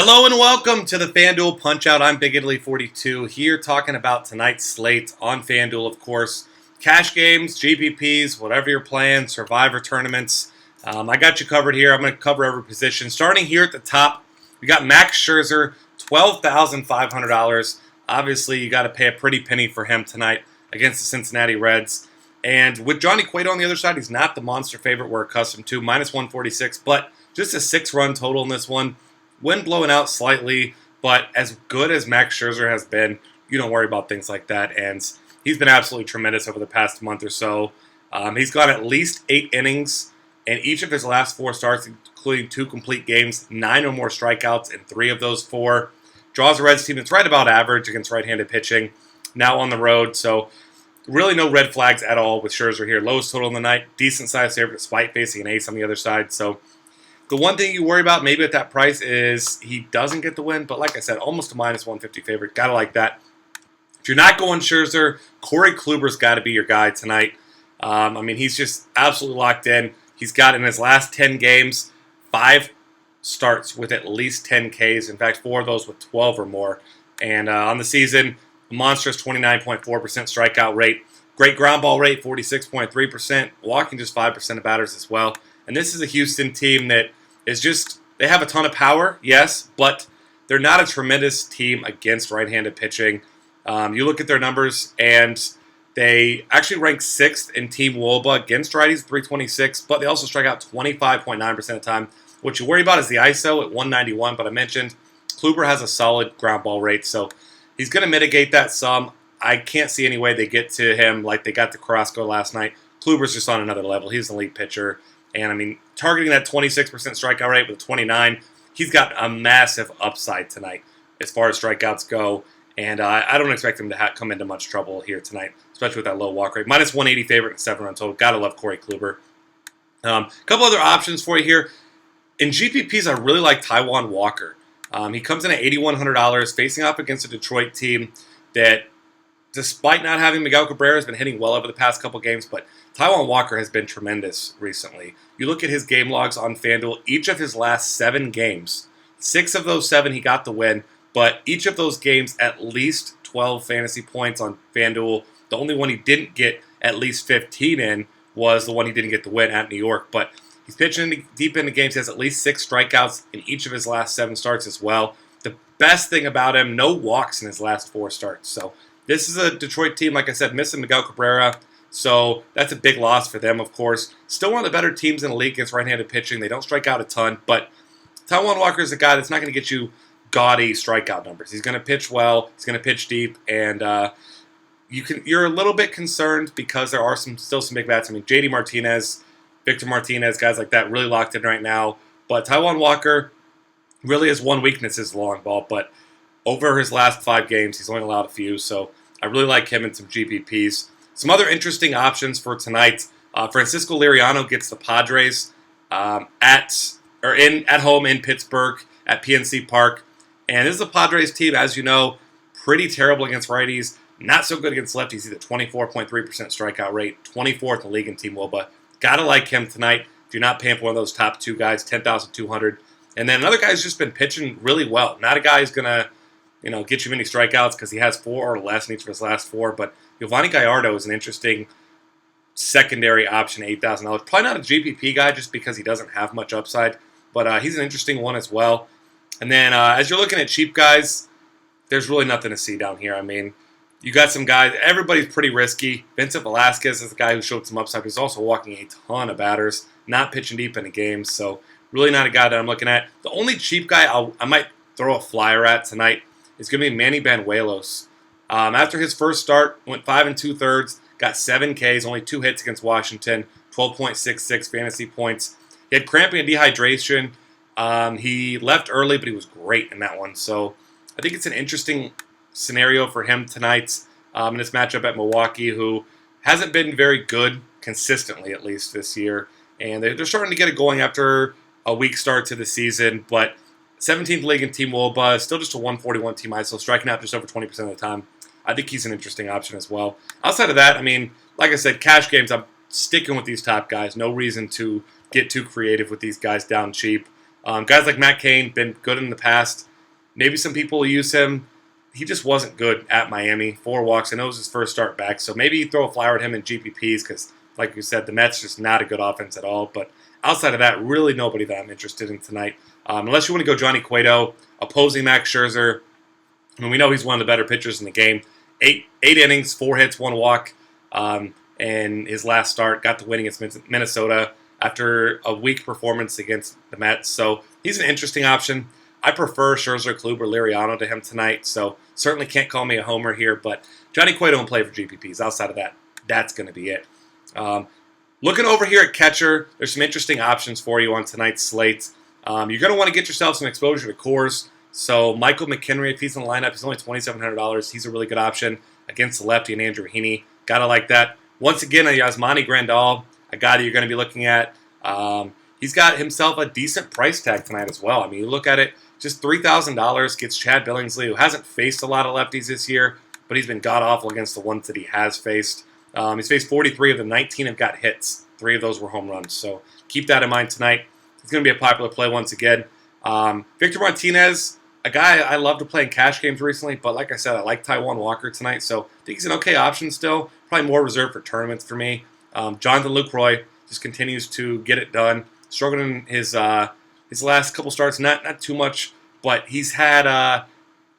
Hello and welcome to the FanDuel Punch-Out. I'm Big Italy 42 here talking about tonight's slate on FanDuel, of course. Cash games, GPPs, whatever you're playing, Survivor tournaments. I got you covered here. I'm going to cover every position. Starting here at the top, we got Max Scherzer, $12,500. Obviously, you got to pay a pretty penny for him tonight against the Cincinnati Reds. And with Johnny Cueto on the other side, he's not the monster favorite we're accustomed to, minus 146, but just a 6-run total in this one. Wind blowing out slightly, but as good as Max Scherzer has been, you don't worry about things like that. And he's been absolutely tremendous over the past month or so. He's gone at least 8 innings in each of his last 4 starts, including 2 complete games, 9 or more strikeouts in 3 of those 4. Draws a Reds team that's right about average against right-handed pitching, now on the road. So really no red flags at all with Scherzer here. Lowest total in the night, decent size favorite despite facing an ace on the other side. So the one thing you worry about maybe at that price is he doesn't get the win, but like I said, almost a minus 150 favorite. Gotta like that. If you're not going Scherzer, Corey Kluber's got to be your guy tonight. He's just absolutely locked in. He's got in his last 10 games, 5 starts with at least 10 Ks. In fact, 4 of those with 12 or more. And on the season, a monstrous 29.4% strikeout rate. Great ground ball rate, 46.3%. Walking just 5% of batters as well. And this is a Houston team that is just, they have a ton of power, yes, but they're not a tremendous team against right-handed pitching. You look at their numbers, and they actually rank 6th in team WOBA against righties, 326, but they also strike out 25.9% of the time. What you worry about is the ISO at 191, but I mentioned Kluber has a solid ground ball rate, so he's going to mitigate that some. I can't see any way they get to him like they got to Carrasco last night. Kluber's just on another level. He's an elite pitcher. And, targeting that 26% strikeout rate with 29, he's got a massive upside tonight as far as strikeouts go. And I don't expect him to come into much trouble here tonight, especially with that low walk rate. Minus 180 favorite and 7-run total. Gotta love Corey Kluber. A couple other options for you here. In GPPs, I really like Taijuan Walker. He comes in at $8,100, facing off against a Detroit team that, despite not having Miguel Cabrera, has been hitting well over the past couple games, but Taijuan Walker has been tremendous recently. You look at his game logs on FanDuel, each of his last 7 games, 6 of those 7 he got the win, but each of those games at least 12 fantasy points on FanDuel. The only one he didn't get at least 15 in was the one he didn't get the win at New York, but he's pitching deep into games. He has at least 6 strikeouts in each of his last 7 starts as well. The best thing about him, no walks in his last 4 starts. So this is a Detroit team, like I said, missing Miguel Cabrera. So that's a big loss for them, of course. Still one of the better teams in the league against right-handed pitching. They don't strike out a ton, but Taijuan Walker is a guy that's not going to get you gaudy strikeout numbers. He's going to pitch well. He's going to pitch deep, and you're a little bit concerned because there are still some big bats. J.D. Martinez, Victor Martinez, guys like that really locked in right now. But Taijuan Walker really has one weakness, is the long ball, but over his last 5 games, he's only allowed a few, so I really like him in some GPPs. Some other interesting options for tonight. Francisco Liriano gets the Padres at home in Pittsburgh at PNC Park. And this is a Padres team, as you know, pretty terrible against righties, not so good against lefties. He's at 24.3% strikeout rate, 24th in the league in Team WOBA. Gotta like him tonight. If you're not paying for one of those top 2 guys, 10,200. And then another guy who's just been pitching really well. Not a guy who's gonna get you many strikeouts because he has 4 or less in each of his last 4. But Giovanni Gallardo is an interesting secondary option, $8,000. Probably not a GPP guy just because he doesn't have much upside. But he's an interesting one as well. And then as you're looking at cheap guys, there's really nothing to see down here. You got some guys. Everybody's pretty risky. Vincent Velasquez is the guy who showed some upside. He's also walking a ton of batters, not pitching deep into games. So really not a guy that I'm looking at. The only cheap guy I might throw a flyer at tonight is going to be Manny Banuelos. After his first start, went 5 2/3, got 7 Ks, only 2 hits against Washington, 12.66 fantasy points. He had cramping and dehydration. He left early, but he was great in that one. So I think it's an interesting scenario for him tonight in this matchup at Milwaukee, who hasn't been very good consistently, at least this year. And they're starting to get it going after a weak start to the season, but 17th league in Team WOBA, still just a 141 team ISO, striking out just over 20% of the time. I think he's an interesting option as well. Outside of that, like I said, cash games, I'm sticking with these top guys. No reason to get too creative with these guys down cheap. Guys like Matt Cain, been good in the past. Maybe some people will use him. He just wasn't good at Miami. 4 walks. I know it was his first start back, so maybe you throw a flyer at him in GPPs because, like you said, the Mets just not a good offense at all. But outside of that, really nobody that I'm interested in tonight. Unless you want to go Johnny Cueto, opposing Max Scherzer. I mean, we know he's one of the better pitchers in the game. Eight innings, 4 hits, 1 walk. And his last start got the win against Minnesota after a weak performance against the Mets. So he's an interesting option. I prefer Scherzer, Kluber, Liriano to him tonight, so certainly can't call me a homer here, but Johnny Cueto don't play for GPPs. Outside of that, that's going to be it. Looking over here at catcher, there's some interesting options for you on tonight's slate. You're going to want to get yourself some exposure to Coors, so Michael McHenry, if he's in the lineup, he's only $2,700. He's a really good option against the lefty and Andrew Heaney. Got to like that. Once again, Yasmani Grandal, a guy that you're going to be looking at. He's got himself a decent price tag tonight as well. I mean, you look at it, just $3,000 gets Chad Billingsley, who hasn't faced a lot of lefties this year, but he's been god-awful against the ones that he has faced. He's faced 43 of the 19 have got hits. 3 of those were home runs. So keep that in mind tonight. It's going to be a popular play once again. Victor Martinez, a guy I love to play in cash games recently, but like I said, I like Taijuan Walker tonight, so I think he's an okay option still. Probably more reserved for tournaments for me. Jonathan Lucroy just continues to get it done. Struggling in his last couple starts, not too much, but he's had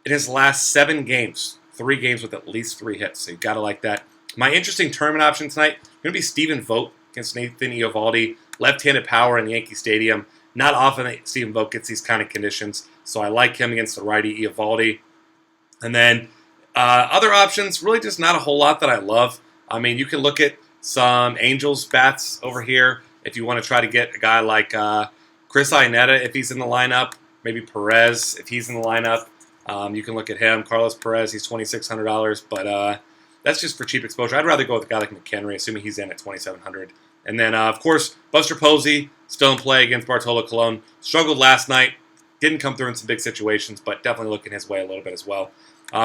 in his last 7 games, 3 games with at least 3 hits. So you've got to like that. My interesting tournament option tonight is going to be Stephen Vogt against Nathan Eovaldi. Left-handed power in Yankee Stadium. Not often that Stephen Vogt gets these kind of conditions, so I like him against the righty Eovaldi. And then other options, really just not a whole lot that I love. I mean, you can look at some Angels bats over here if you want to try to get a guy like Chris Iannetta if he's in the lineup. Maybe Perez if he's in the lineup. You can look at him. Carlos Perez, he's $2,600, but that's just for cheap exposure. I'd rather go with a guy like McHenry, assuming he's in at $2,700. And then, of course, Buster Posey, still in play against Bartolo Colon. Struggled last night. Didn't come through in some big situations, but definitely looking his way a little bit as well.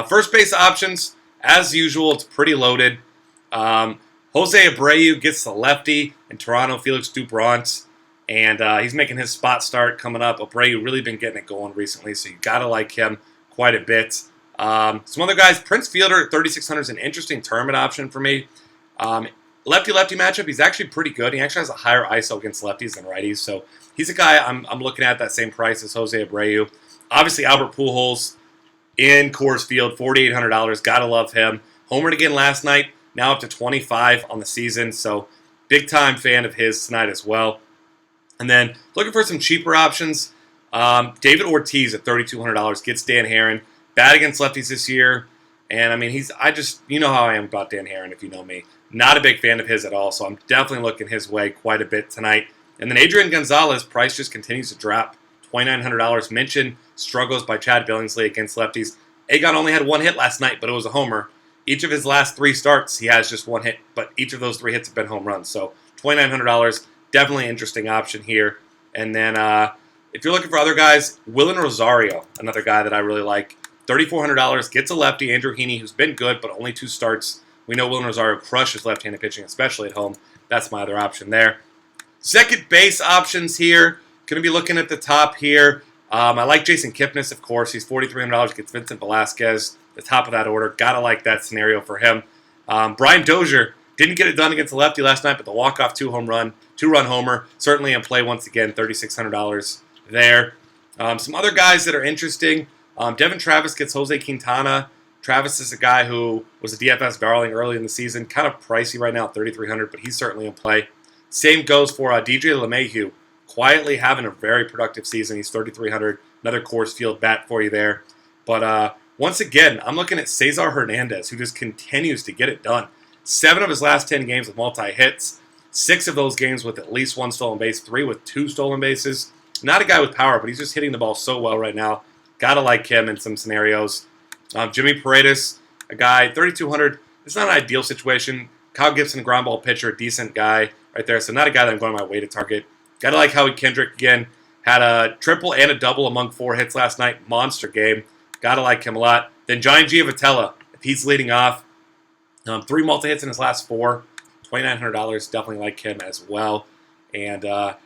First base options, as usual, it's pretty loaded. Jose Abreu gets the lefty in Toronto, Felix Dubront. And he's making his spot start coming up. Abreu really been getting it going recently, so you got to like him quite a bit. Some other guys, Prince Fielder at 3,600 is an interesting tournament option for me. Lefty-lefty matchup, he's actually pretty good. He actually has a higher ISO against lefties than righties, so he's a guy I'm looking at that same price as Jose Abreu. Obviously, Albert Pujols in Coors Field, $4,800. Got to love him. Homered again last night, now up to 25 on the season, so big-time fan of his tonight as well. And then looking for some cheaper options, David Ortiz at $3,200 gets Dan Herron. Bad against lefties this year, and I mean, you know how I am about Dan Herron if you know me. Not a big fan of his at all, so I'm definitely looking his way quite a bit tonight. And then Adrian Gonzalez, price just continues to drop. $2,900. Mentioned struggles by Chad Billingsley against lefties. Agon only had 1 hit last night, but it was a homer. Each of his last 3 starts, he has just 1 hit, but each of those 3 hits have been home runs. So $2,900, definitely an interesting option here. And then if you're looking for other guys, Willen Rosario, another guy that I really like. $3,400, gets a lefty, Andrew Heaney, who's been good, but only 2 starts. We know Willen Rosario crushes left-handed pitching, especially at home. That's my other option there. Second base options here. Going to be looking at the top here. I like Jason Kipnis, of course. He's $4,300. Gets Vincent Velasquez, the top of that order. Got to like that scenario for him. Brian Dozier didn't get it done against the lefty last night, but the walk-off 2-run homer. Certainly in play once again, $3,600 there. Some other guys that are interesting. Devin Travis gets Jose Quintana. Travis is a guy who was a DFS darling early in the season. Kind of pricey right now at $3,300, but he's certainly in play. Same goes for DJ LeMahieu. Quietly having a very productive season. He's $3,300. Another Coors Field bat for you there. But once again, I'm looking at Cesar Hernandez, who just continues to get it done. 7 of his last 10 games with multi-hits. 6 of those games with at least 1 stolen base. 3 with 2 stolen bases. Not a guy with power, but he's just hitting the ball so well right now. Gotta like him in some scenarios. Jimmy Paredes, a guy, $3,200. It's not an ideal situation. Kyle Gibson, ground ball pitcher, decent guy right there. So not a guy that I'm going my way to target. Got to like Howie Kendrick again. Had a triple and a double among 4 hits last night. Monster game. Got to like him a lot. Then Johnny Giavotella, if he's leading off. 3 multi-hits in his last 4. $2,900. Definitely like him as well. And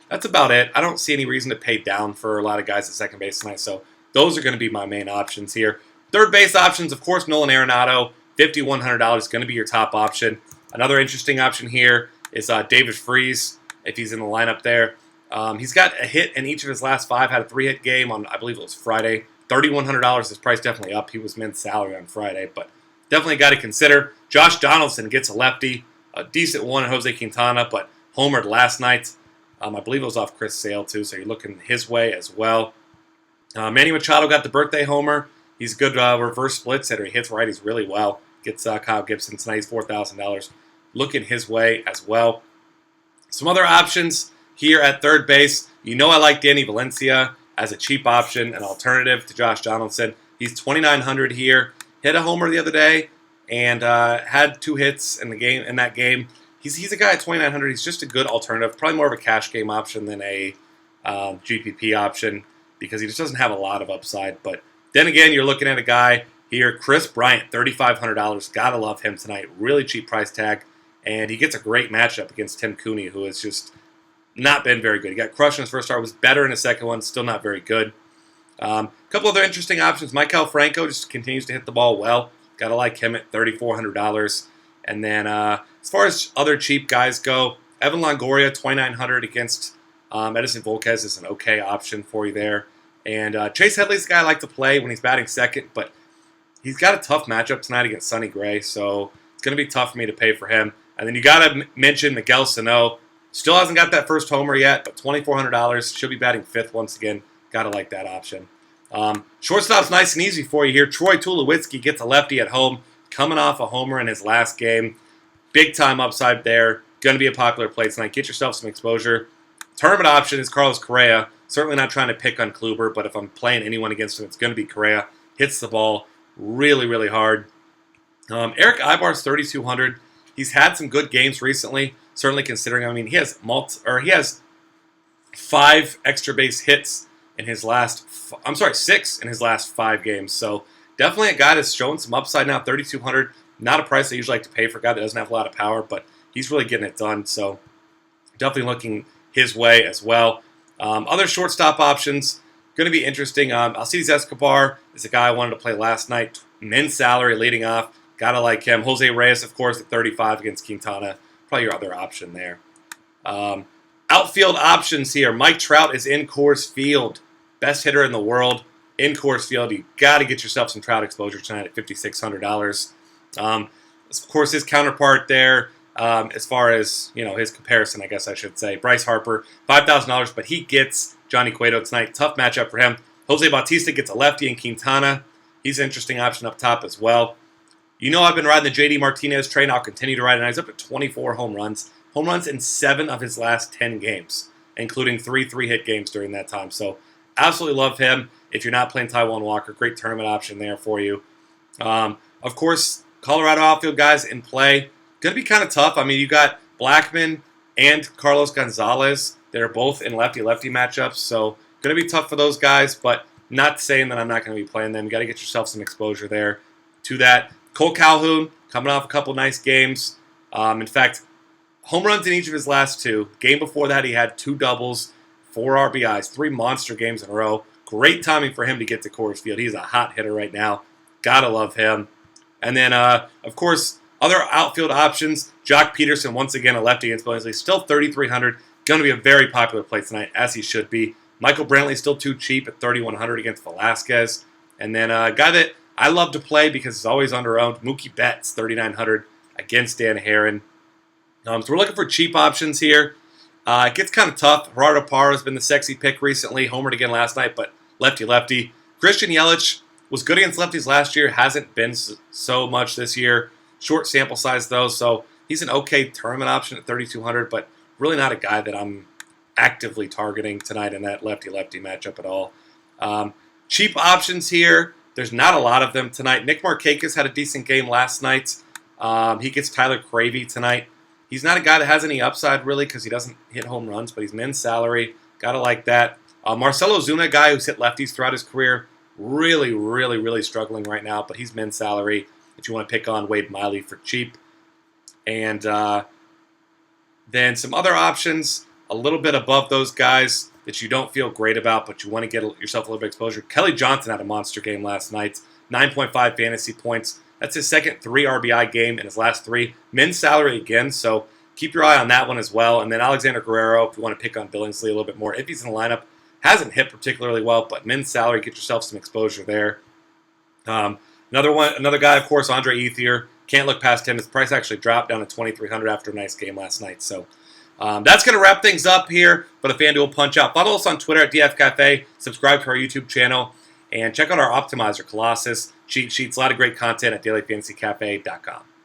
that's about it. I don't see any reason to pay down for a lot of guys at second base tonight. So those are going to be my main options here. Third base options, of course, Nolan Arenado, $5,100 is going to be your top option. Another interesting option here is David Freese, if he's in the lineup there. He's got a hit in each of his last 5, had a 3-hit game on, I believe it was Friday. $3,100, his price definitely up. He was mint salary on Friday, but definitely a guy to consider. Josh Donaldson gets a lefty, a decent one in Jose Quintana, but homered last night. I believe it was off Chris Sale, too, so you're looking his way as well. Manny Machado got the birthday homer. He's a good reverse splits hitter. He hits righties really well. Gets Kyle Gibson tonight. He's $4,000. Looking his way as well. Some other options here at third base. You know I like Danny Valencia as a cheap option, an alternative to Josh Donaldson. He's $2,900 here. Hit a homer the other day and had 2 hits in that game. He's a guy at $2,900. He's just a good alternative. Probably more of a cash game option than a GPP option because he just doesn't have a lot of upside. But then again, you're looking at a guy here, Chris Bryant, $3,500. Gotta love him tonight. Really cheap price tag. And he gets a great matchup against Tim Cooney, who has just not been very good. He got crushed in his first start, was better in his second one, still not very good. A couple other interesting options. Maikel Franco just continues to hit the ball well. Gotta like him at $3,400. And then as far as other cheap guys go, Evan Longoria, $2,900 against Edison Volquez is an okay option for you there. And Chase Headley's the guy I like to play when he's batting second, but he's got a tough matchup tonight against Sonny Gray, so it's going to be tough for me to pay for him. And then you got to mention Miguel Sano. Still hasn't got that first homer yet, but $2,400. Should be batting fifth once again. Got to like that option. Shortstop's nice and easy for you here. Troy Tulowitzki gets a lefty at home, coming off a homer in his last game. Big time upside there. Going to be a popular play tonight. Get yourself some exposure. Tournament option is Carlos Correa. Certainly not trying to pick on Kluber, but if I'm playing anyone against him, it's going to be Correa. Hits the ball really, really hard. Eric Ibar's $3,200. He's had some good games recently. Certainly considering, I mean, he has 5 extra base hits in his last. 6 in his last 5 games. So definitely a guy that's showing some upside now. $3,200. Not a price I usually like to pay for a guy that doesn't have a lot of power, but he's really getting it done. So definitely looking his way as well. Other shortstop options, going to be interesting. Alcides Escobar is a guy I wanted to play last night. Min salary leading off. Got to like him. Jose Reyes, of course, at 35 against Quintana. Probably your other option there. Outfield options here. Mike Trout is in Coors Field. Best hitter in the world in Coors Field. You got to get yourself some Trout exposure tonight at $5,600. Of course, his counterpart there, as far as his comparison, I guess I should say, Bryce Harper, $5,000, but he gets Johnny Cueto tonight. Tough matchup for him. Jose Bautista gets a lefty in Quintana. He's an interesting option up top as well. I've been riding the J.D. Martinez train. I'll continue to ride it. And he's up at 24 home runs. Home runs in 7 of his last 10 games, including 3 3-hit games during that time. So absolutely love him. If you're not playing Taijuan Walker, great tournament option there for you. Of course, Colorado outfield guys in play. Going to be kind of tough. I mean, you got Blackmon and Carlos Gonzalez. They're both in lefty-lefty matchups. So going to be tough for those guys, but not saying that I'm not going to be playing them. You got to get yourself some exposure there to that. Cole Calhoun coming off a couple nice games. In fact, home runs in each of his last 2. Game before that, he had 2 doubles, 4 RBIs, 3 monster games in a row. Great timing for him to get to Coors Field. He's a hot hitter right now. Gotta love him. And then, of course, other outfield options. Jock Peterson, once again, a lefty against Billingsley. Still $3,300. Going to be a very popular play tonight, as he should be. Michael Brantley still too cheap at $3,100 against Velasquez. And then a guy that I love to play because he's always under-owned, Mookie Betts, $3,900 against Dan Herron. So we're looking for cheap options here. It gets kind of tough. Gerardo Parra has been the sexy pick recently. Homered again last night, but lefty-lefty. Christian Yelich was good against lefties last year. Hasn't been so much this year. Short sample size, though, so he's an okay tournament option at $3,200, but really not a guy that I'm actively targeting tonight in that lefty-lefty matchup at all. Cheap options here. There's not a lot of them tonight. Nick Markakis had a decent game last night. He gets Tyler Cravey tonight. He's not a guy that has any upside, really, because he doesn't hit home runs, but he's min salary. Got to like that. Marcelo Zuna, a guy who's hit lefties throughout his career, really, really, really struggling right now, but he's min salary if you want to pick on Wade Miley for cheap. And then some other options. a little bit above those guys that you don't feel great about, but you want to get yourself a little bit of exposure. Kelly Johnson had a monster game last night, 9.5 fantasy points. That's his second 3 RBI game in his last 3. Men's salary again, so keep your eye on that one as well. And then Alexander Guerrero, if you want to pick on Billingsley a little bit more, if he's in the lineup, hasn't hit particularly well, but men's salary, get yourself some exposure there. Another guy, of course, Andre Ethier. Can't look past him. His price actually dropped down to $2,300 after a nice game last night. So that's going to wrap things up here for the FanDuel Punch-Out. Follow us on Twitter at DF Cafe. Subscribe to our YouTube channel. And check out our optimizer, Colossus. Cheat sheets, a lot of great content at dailyfantasycafe.com.